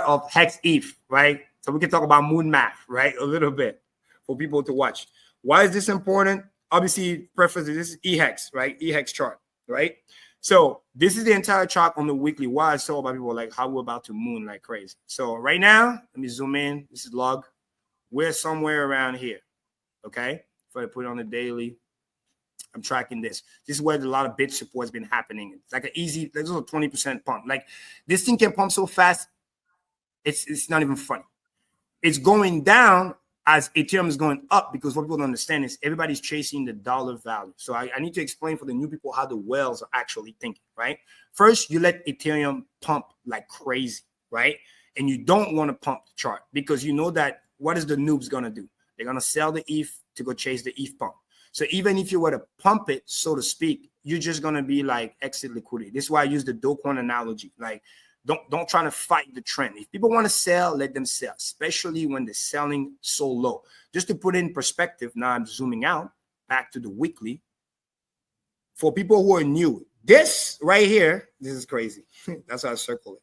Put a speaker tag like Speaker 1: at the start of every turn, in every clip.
Speaker 1: of Hex ETH, right? So we can talk about moon math, right? A little bit for people to watch. Why is this important? Obviously, preference, this is EHEX, right? EHEX chart, right? So this is the entire chart on the weekly. Why I saw about people like how we're about to moon like crazy. So right now, let me zoom in. This is log. We're somewhere around here, okay? If I put it on the daily, I'm tracking this. This is where a lot of bit support has been happening. It's like an easy, there's a 20% pump. Like this thing can pump so fast, it's not even funny. It's going down as Ethereum is going up, because what people don't understand is everybody's chasing the dollar value. So I need to explain for the new people how the whales are actually thinking, right? First, you let Ethereum pump like crazy, right? And you don't want to pump the chart, because you know that what is the noobs going to do? They're going to sell the ETH to go chase the ETH pump. So even if you were to pump it, so to speak, you're just going to be like exit liquidity. This is why I use the Dogecoin analogy. Like, don't try to fight the trend. If people want to sell, let them sell, especially when they're selling so low. Just to put it in perspective, now I'm zooming out back to the weekly. For people who are new, this right here, this is crazy. That's why I circle it.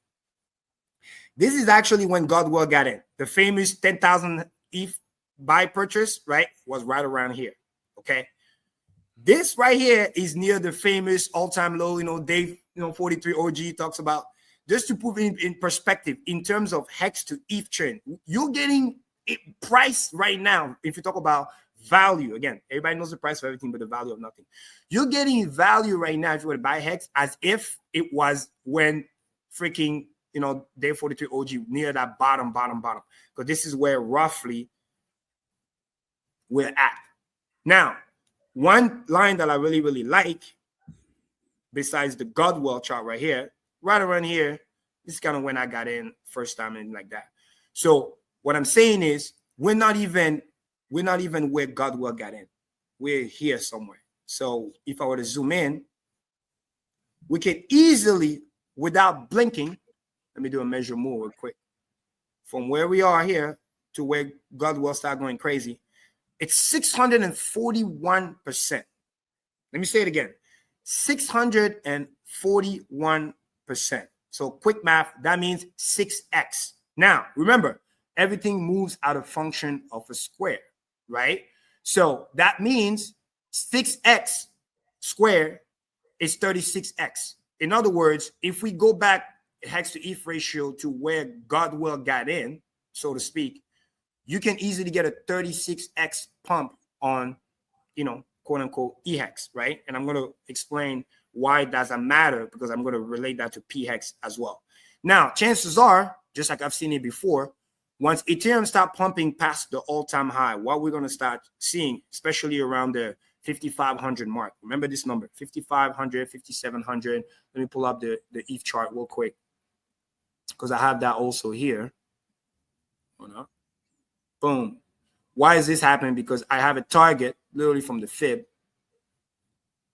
Speaker 1: This is actually when GodWhale got in. The famous 10,000 ETH buy purchase, right, was right around here, okay? This right here is near the famous all-time low, Dave, 43 OG talks about. Just to put it in perspective, in terms of Hex to ETH trend, you're getting a price right now. If you talk about value, again, everybody knows the price of everything, but the value of nothing. You're getting value right now if you were to buy Hex as if it was when freaking, Day 43 OG near that bottom. Because this is where roughly we're at. Now, one line that I really, really like, besides the GodWhale chart right here, right around here, this is kind of when I got in first time and like that. So what I'm saying is we're not even where GodWhale got in. We're here somewhere. So if I were to zoom in, we can easily, without blinking, let me do a measure move real quick. From where we are here to where GodWhale start going crazy, it's 641%. Let me say it again. 641%. So quick math, that means 6x. Now, remember, everything moves out of function of a square, right? So that means 6x squared is 36x. In other words, if we go back Hex to ETH ratio to where GodWhale got in, so to speak, you can easily get a 36x pump on, quote unquote, EHEX, right? And I'm going to explain why it doesn't matter, because I'm going to relate that to PHEX as well. Now, chances are, just like I've seen it before, once Ethereum start pumping past the all-time high, what we're going to start seeing, especially around the 5,500 mark. Remember this number, 5,500, 5,700. Let me pull up the ETH chart real quick, because I have that also here. Hold on. Boom. Why is this happening? Because I have a target literally from the fib.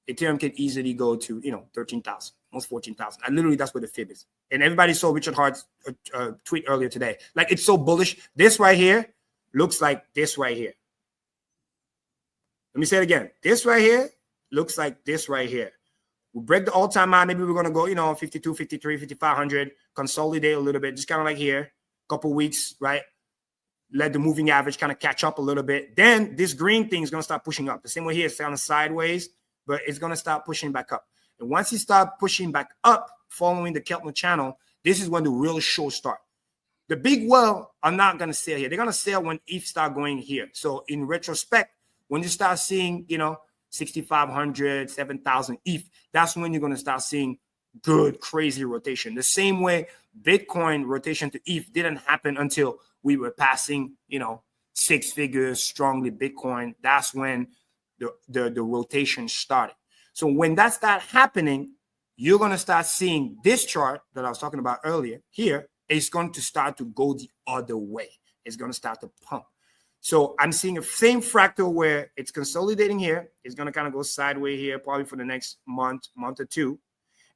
Speaker 1: Ethereum can easily go to, 13,000, almost 14,000. And literally that's where the fib is. And everybody saw Richard Hart's tweet earlier today. Like, it's so bullish. This right here looks like this right here. Let me say it again. This right here looks like this right here. We'll break the all-time high. Maybe we're going to go, 52, 53, 5,500, consolidate a little bit, just kind of like here, couple weeks, right? Let the moving average kind of catch up a little bit. Then this green thing is going to start pushing up. The same way here, it's kind of sideways, but it's going to start pushing back up. And once you start pushing back up, following the Keltner channel, this is when the real show starts. The big whale are not going to sell here. They're going to sell when ETH start going here. So in retrospect, when you start seeing, 6,500, 7,000 ETH, that's when you're going to start seeing good, crazy rotation. The same way Bitcoin rotation to ETH didn't happen until we were passing, 6 figures strongly Bitcoin. That's when the rotation started. So when that starts happening, you're going to start seeing this chart that I was talking about earlier here. It's going to start to go the other way. It's going to start to pump. So I'm seeing a same fractal where it's consolidating here. It's going to kind of go sideways here, probably for the next month or two.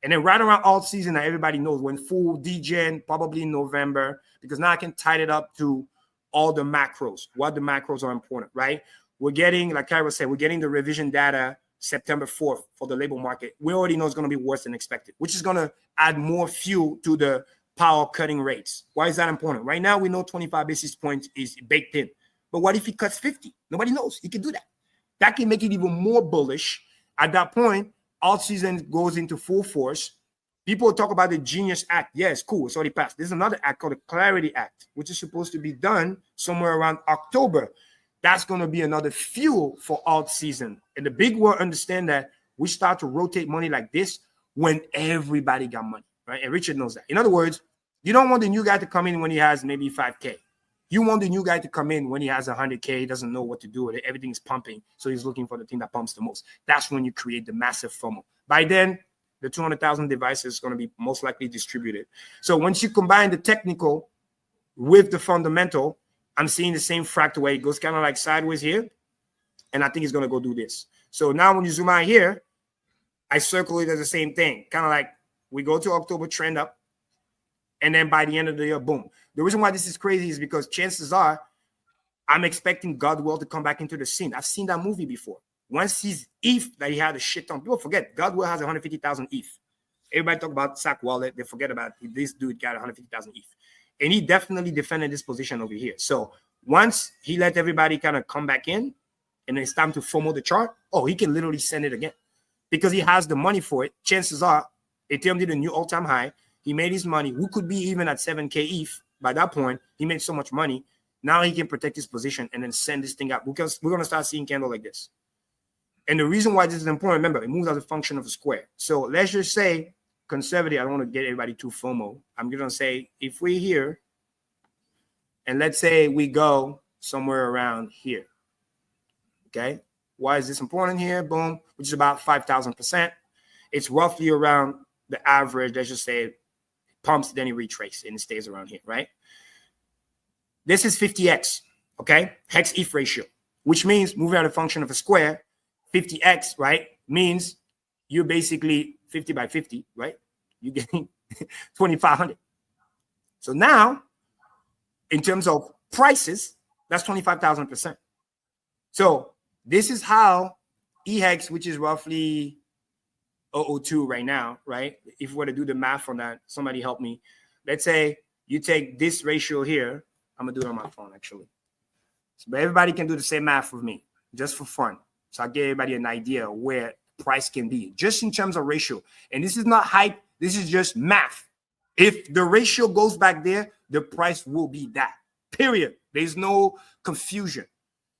Speaker 1: And then right around all season that everybody knows, when full degen, probably in November, because now I can tie it up to all the macros, what the macros are important, right? We're getting, like Kyra said, we're getting the revision data September 4th for the labor market. We already know it's going to be worse than expected, which is going to add more fuel to the power cutting rates. Why is that important? Right now, we know 25 basis points is baked in. But what if he cuts 50? Nobody knows. He can do that. That can make it even more bullish. At that point, alt season goes into full force. People talk about the Genius Act. Yes, cool. It's already passed. There's another act called the Clarity Act, which is supposed to be done somewhere around October. That's going to be another fuel for alt season. And the big world understand that we start to rotate money like this when everybody got money, right? And Richard knows that. In other words, you don't want the new guy to come in when he has maybe 5K. You want the new guy to come in when he has 100K, he doesn't know what to do with it. Everything's pumping, so he's looking for the thing that pumps the most. That's when you create the massive FOMO. By then, the 200,000 devices is going to be most likely distributed. So once you combine the technical with the fundamental, I'm seeing the same fractal way. It goes kind of like sideways here, and I think it's going to go do this. So now when you zoom out here, I circle it as the same thing. Kind of like we go to October, trend up, and then by the end of the year, boom. The reason why this is crazy is because chances are I'm expecting GodWhale to come back into the scene. I've seen that movie before. Once he's ETH that he had a shit ton. People forget GodWhale has 150,000 ETH. Everybody talk about Sack Wallet. They forget about this dude got 150,000 ETH. And he definitely defended this position over here. So once he let everybody kind of come back in and it's time to FOMO the chart, oh, he can literally send it again because he has the money for it. Chances are Ethereum did a new all-time high. He made his money. Who could be even at 7K ETH by that point? He made so much money. Now he can protect his position and then send this thing out because we're going to start seeing candle like this. And the reason why this is important, remember, it moves as a function of a square. So let's just say conservative. I don't want to get everybody too FOMO. I'm going to say if we're here and let's say we go somewhere around here. Okay. Why is this important here? Boom, which is about 5,000%. It's roughly around the average. Let's just say it pumps, then it retraces and it stays around here, right? This is 50x, okay? Hex ETH ratio, which means moving out a function of a square, 50x, right? Means you're basically 50 by 50, right? You're getting 2,500. So now, in terms of prices, that's 25,000%. So this is how EHEX, which is roughly 002 right now, right? If we were to do the math on that, somebody help me. Let's say you take this ratio here. I'm going to do it on my phone, actually. So, but everybody can do the same math with me, just for fun. So I'll give everybody an idea where price can be, just in terms of ratio. And this is not hype. This is just math. If the ratio goes back there, the price will be that, period. There's no confusion.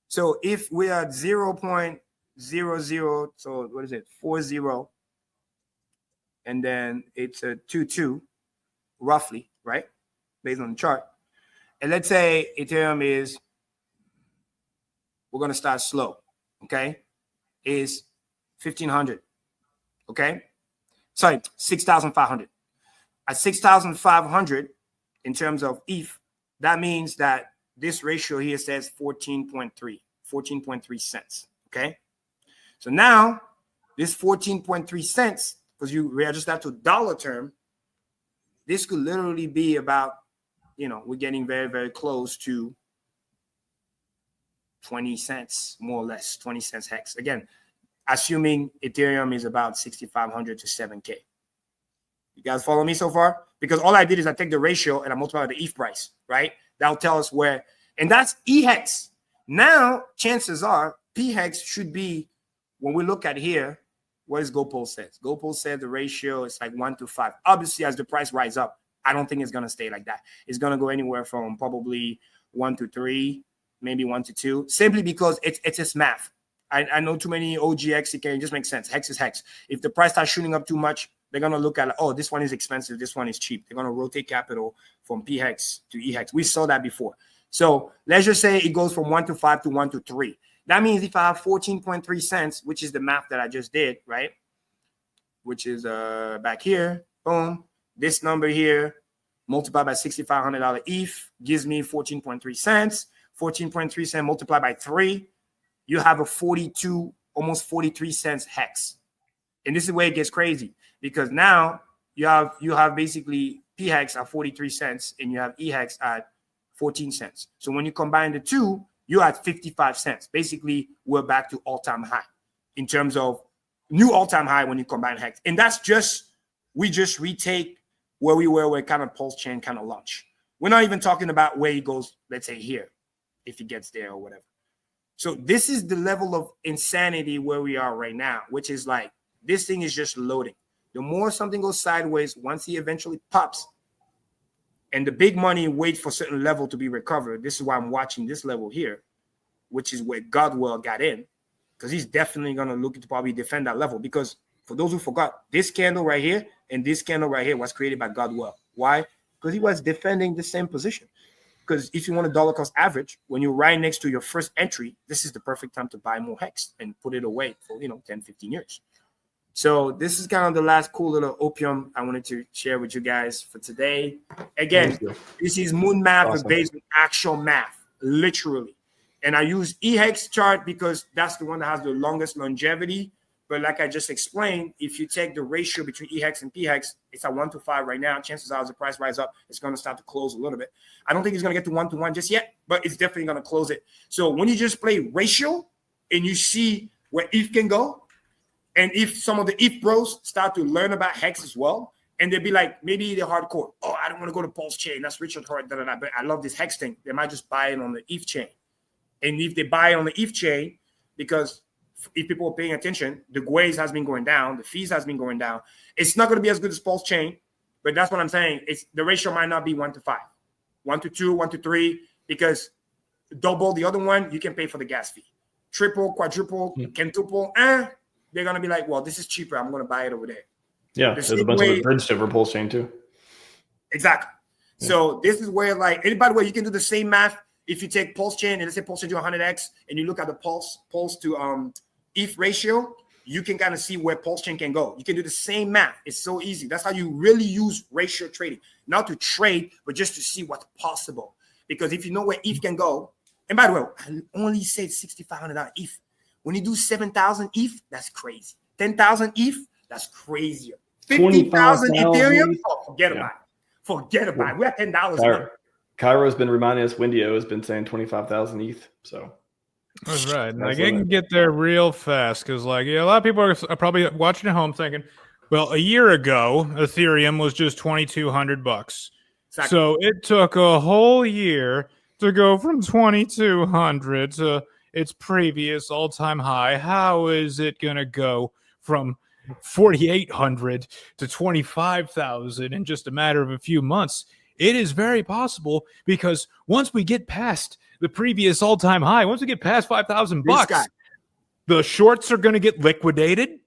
Speaker 1: So if we are 0.00, so what is it, 40, and then it's a 22, roughly, right, based on the chart. And let's say Ethereum is, we're going to start slow, okay, is 1,500, okay? Sorry, 6,500. At 6,500 in terms of ETH, that means that this ratio here says 14.3 cents, okay? So now this 14.3 cents, because you readjust that to dollar term, this could literally be about, you know, we're getting very, very close to 20 cents, more or less, 20 cents hex. Again, assuming Ethereum is about 6,500 to 7K. You guys follow me so far? Because all I did is I take the ratio and I multiply the ETH price, right? That'll tell us where, and that's EHEX. Now, chances are PHEX should be, when we look at here, what does GoPulse says? GoPulse said the ratio is like 1 to 5. Obviously, as the price rise up, I don't think it's going to stay like that. It's going to go anywhere from probably 1 to 3, maybe 1 to 2, simply because it's just math. I know too many OGX, it just makes sense. Hex is hex. If the price starts shooting up too much, they're going to look at, oh, this one is expensive, this one is cheap. They're going to rotate capital from PHEX to EHEX. We saw that before. So let's just say it goes from 1 to 5 to 1 to 3. That means if I have 14.3 cents, which is the math that I just did, right? Which is back here, boom. This number here multiplied by $6,500 ETH gives me 14.3 cents. 14.3 cents multiplied by 3, you have a 42, almost 43 cents hex. And this is where it gets crazy because now you have basically PHEX at 43 cents and you have EHEX at 14 cents. So when you combine the two, you're at 55 cents. Basically, we're back to all-time high in terms of new all-time high when you combine hex. And that's just, we just retake where we were, where kind of PulseChain kind of launch. We're not even talking about where he goes, let's say here, if he gets there or whatever. So this is the level of insanity where we are right now, which is like, this thing is just loading. The more something goes sideways, once he eventually pops, and the big money waits for a certain level to be recovered. This is why I'm watching this level here, which is where GodWhale got in, because he's definitely going to look to probably defend that level. Because for those who forgot, this candle right here and this candle right here was created by GodWhale. Why? Because he was defending the same position. Because if you want a dollar cost average, when you're right next to your first entry, this is the perfect time to buy more Hex and put it away for, 10, 15 years. So this is kind of the last cool little opium I wanted to share with you guys for today. Again, this is moon math, awesome, based on actual math, literally. And I use EHEX chart because that's the one that has the longest longevity. But like I just explained, if you take the ratio between EHEX and PHEX, it's at 1-to-5 right now. Chances are as the price rise up, it's going to start to close a little bit. I don't think it's going to get to 1-to-1 just yet, but it's definitely going to close it. So when you just play ratio and you see where ETH can go, and if some of the ETH bros start to learn about Hex as well, and they'll be like, maybe they're hardcore. Oh, I don't want to go to PulseChain. That's Richard Hart, but I love this Hex thing. They might just buy it on the ETH chain. And if they buy it on the ETH chain, because if people are paying attention, the GWAIS has been going down, the fees has been going down. It's not going to be as good as PulseChain, but that's what I'm saying. It's the ratio might not be 1-to-5, 1-to-2, 1-to-3, because double the other one, you can pay for the gas fee. Triple, quadruple, quintuple, they're going to be like, well, this is cheaper. I'm going to buy it over there.
Speaker 2: Yeah, there's a bunch of it bridged over PulseChain too.
Speaker 1: Exactly. Yeah. So this is where, like, and by the way, you can do the same math. If you take PulseChain and let's say PulseChain to 100x, and you look at the pulse to ETH ratio, you can kind of see where PulseChain can go. You can do the same math. It's so easy. That's how you really use ratio trading, not to trade, but just to see what's possible. Because if you know where ETH can go, and by the way, I only said $6,500 ETH. When you do 7,000 ETH, that's crazy. 10,000 ETH, that's crazier. 50,000 Ethereum, forget about it. Forget about it. We're at $10
Speaker 2: Cairo's been reminding us, Windio has been saying 25,000 ETH. So
Speaker 3: that's right. Like, it can get there real fast because, like, a lot of people are probably watching at home thinking, well, a year ago, Ethereum was just $2,200. Exactly. So it took a whole year to go from 2,200 to its previous all-time high. How is it going to go from 4,800 to 25,000 in just a matter of a few months? It is very possible, because once we get past the previous all-time high, once we get past $5,000, the shorts are going to get liquidated.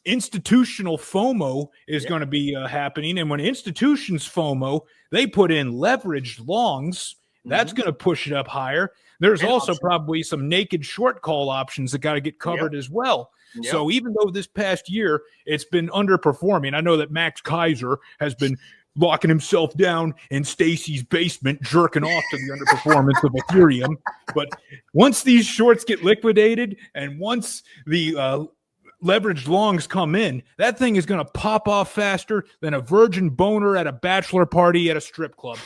Speaker 3: Institutional FOMO is going to be happening. And when institutions FOMO, they put in leveraged longs. That's going to push it up higher. There's also probably some naked short call options that got to get covered as well. So even though this past year it's been underperforming, I know that Max Kaiser has been locking himself down in Stacy's basement, jerking off to the underperformance of Ethereum. But once these shorts get liquidated and once the leveraged longs come in, that thing is going to pop off faster than a virgin boner at a bachelor party at a strip club.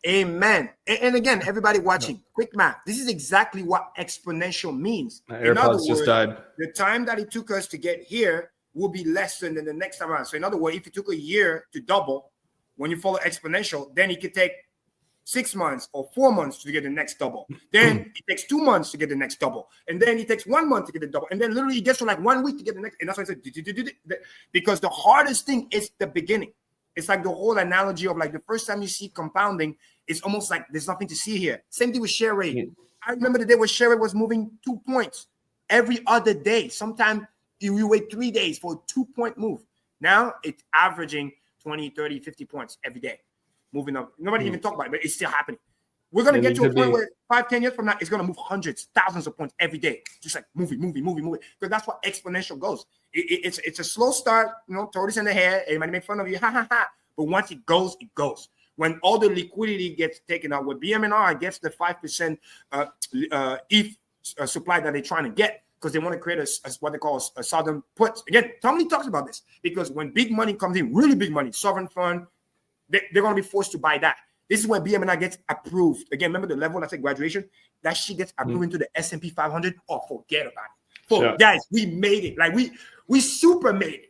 Speaker 1: Amen. And again, everybody watching, quick math. This is exactly what exponential means.
Speaker 2: My AirPods just died.
Speaker 1: The time that it took us to get here will be less than the next time around. So in other words, if it took a year to double, when you follow exponential, then it could take 6 months or 4 months to get the next double. Then it takes 2 months to get the next double. And then it takes 1 month to get the double. And then literally it gets to like 1 week to get the next. And that's why I said, because the hardest thing is the beginning. It's like the whole analogy of like the first time you see compounding, it's almost like there's nothing to see here. Same thing with share rate. Yeah. I remember the day where share rate was moving 2 points every other day. Sometimes you wait 3 days for a 2-point move. Now it's averaging 20, 30, 50 points every day, moving up. Nobody even talk about it, but it's still happening. We're going to get to a point where 5, 10 years from now, it's going to move hundreds, thousands of points every day. Just like moving. Because that's what exponential goes. It's a slow start, tortoise in the hair. Everybody make fun of you, ha, ha, ha. But once it goes, it goes. When all the liquidity gets taken out, when BMNR gets the 5% ETH supply that they're trying to get, because they want to create a what they call a southern put. Again, Tommy talks about this, because when big money comes in, really big money, sovereign fund, they're going to be forced to buy that. This is when BMNR gets approved. Again, remember the level I said graduation? That shit gets approved into the S&P 500. Oh, forget about it. Guys, we made it. Like we super made it.